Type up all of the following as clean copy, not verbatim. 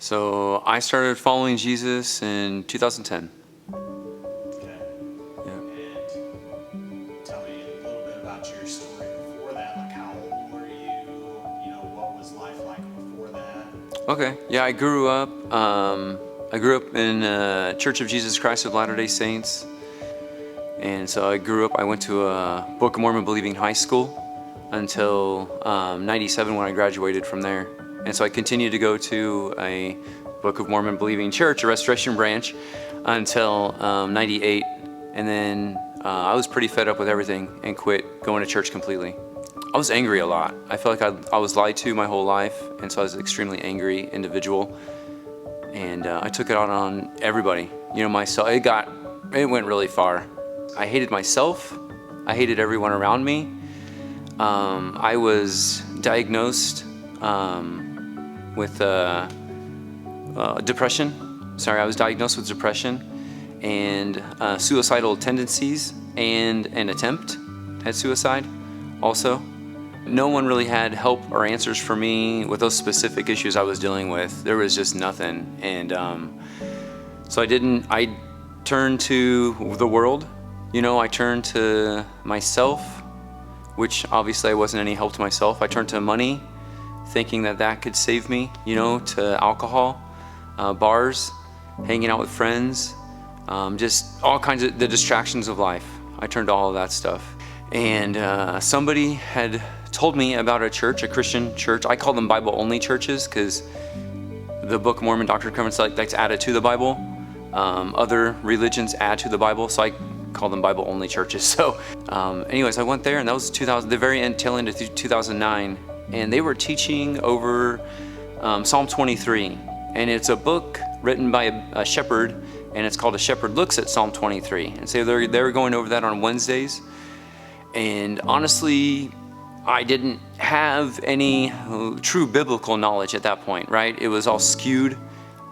So I started following Jesus in 2010. Okay. Yeah. And tell me a little bit about your story before that. Like, how old were you? What was life like before that? Okay. Yeah, I grew up. I grew up in Church of Jesus Christ of Latter-day Saints, and so I went to a Book of Mormon believing high school until '97 when I graduated from there. And so I continued to go to a Book of Mormon believing church, a Restoration branch, until '98. And then I was pretty fed up with everything and quit going to church completely. I was angry a lot. I felt like I was lied to my whole life, and so I was an extremely angry individual. And I took it out on everybody. Myself. It went really far. I hated myself. I hated everyone around me. I was diagnosed with depression. I was diagnosed with depression and suicidal tendencies and an attempt at suicide also. No one really had help or answers for me with those specific issues I was dealing with. There was just nothing. And so I turned to the world. I turned to myself, which obviously I wasn't any help to myself. I turned to money, thinking that could save me, to alcohol, bars, hanging out with friends, just all kinds of the distractions of life. I turned to all of that stuff. And somebody had told me about a church, a Christian church. I call them Bible-only churches because the Book of Mormon Doctrine and Covenants that's added to the Bible. Other religions add to the Bible, so I call them Bible-only churches. So anyways, I went there, and that was the very end, tail end of 2009. And they were teaching over Psalm 23. And it's a book written by a shepherd, and it's called A Shepherd Looks at Psalm 23. And so they were going over that on Wednesdays. And honestly, I didn't have any true biblical knowledge at that point, right? It was all skewed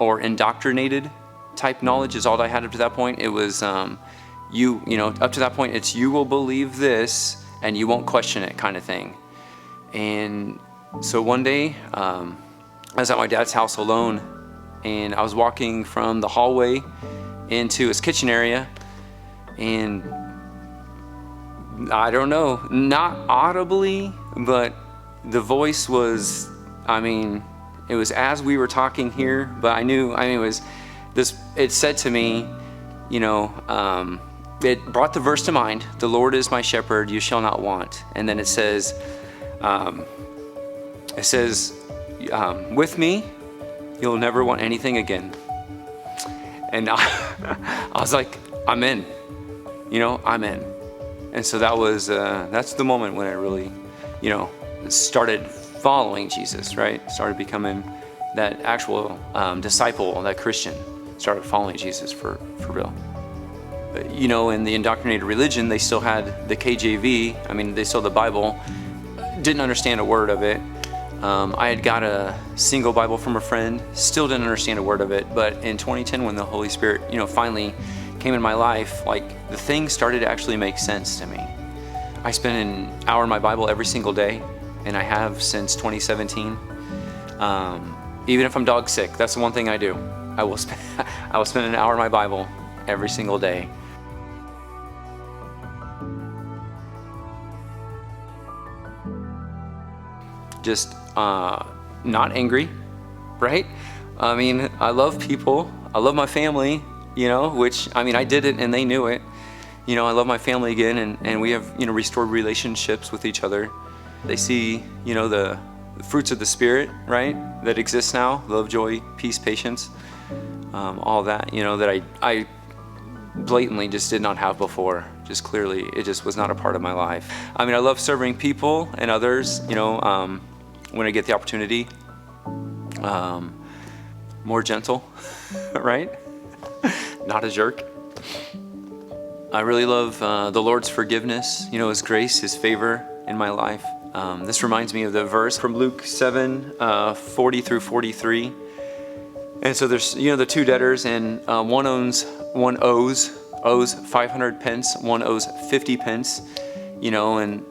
or indoctrinated type knowledge is all I had up to that point. It was, up to that point, it's you will believe this and you won't question it kind of thing. And so one day, I was at my dad's house alone, and I was walking from the hallway into his kitchen area, and I don't know, not audibly, but the voice was, it was as we were talking here, but it said to me, it brought the verse to mind, the Lord is my shepherd, you shall not want. And then it says, with me, you'll never want anything again. And I was like, I'm in, I'm in. And so that's the moment when I really, started following Jesus, right? Started becoming that actual disciple, that Christian. Started following Jesus for real. In the indoctrinated religion, they still had the KJV. They still had the Bible. Didn't understand a word of it. I had got a single Bible from a friend. Still didn't understand a word of it. But in 2010, when the Holy Spirit, finally came in my life, the things started to actually make sense to me. I spend an hour in my Bible every single day, and I have since 2017. Even if I'm dog sick, that's the one thing I do. I will spend an hour in my Bible every single day. Just not angry, right? I love people. I love my family, which, I did it and they knew it. I love my family again, and we have, restored relationships with each other. They see, the fruits of the Spirit, right, that exist now, love, joy, peace, patience, all that, that I blatantly just did not have before. Just clearly, it just was not a part of my life. I love serving people and others, when I get the opportunity. More gentle, right? Not a jerk. I really love the Lord's forgiveness, His grace, His favor in my life. This reminds me of the verse from Luke 7, 40 through 43. And so there's, the two debtors, and one owes 500 pence, one owes 50 pence, and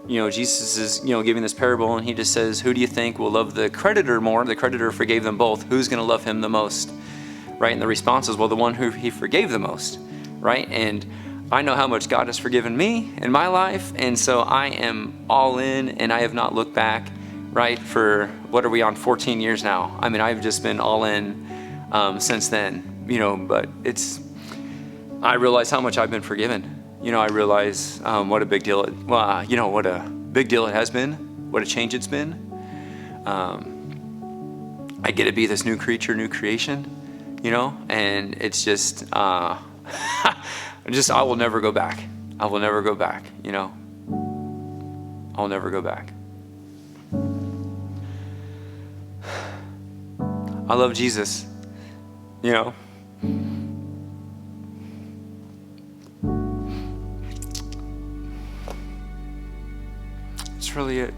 Jesus is, giving this parable, and he just says, who do you think will love the creditor more? The creditor forgave them both. Who's going to love him the most? Right? And the response is, well, the one who he forgave the most. Right? And I know how much God has forgiven me in my life, and so I am all in, and I have not looked back, right, for, what are we on, 14 years now? I mean, I've just been all in since then, but I realize how much I've been forgiven. I realize what a big deal what a big deal it has been, what a change it's been. I get to be this new creature, new creation, and it's just, I will never go back. I will never go back, I'll never go back. I love Jesus, That's really it.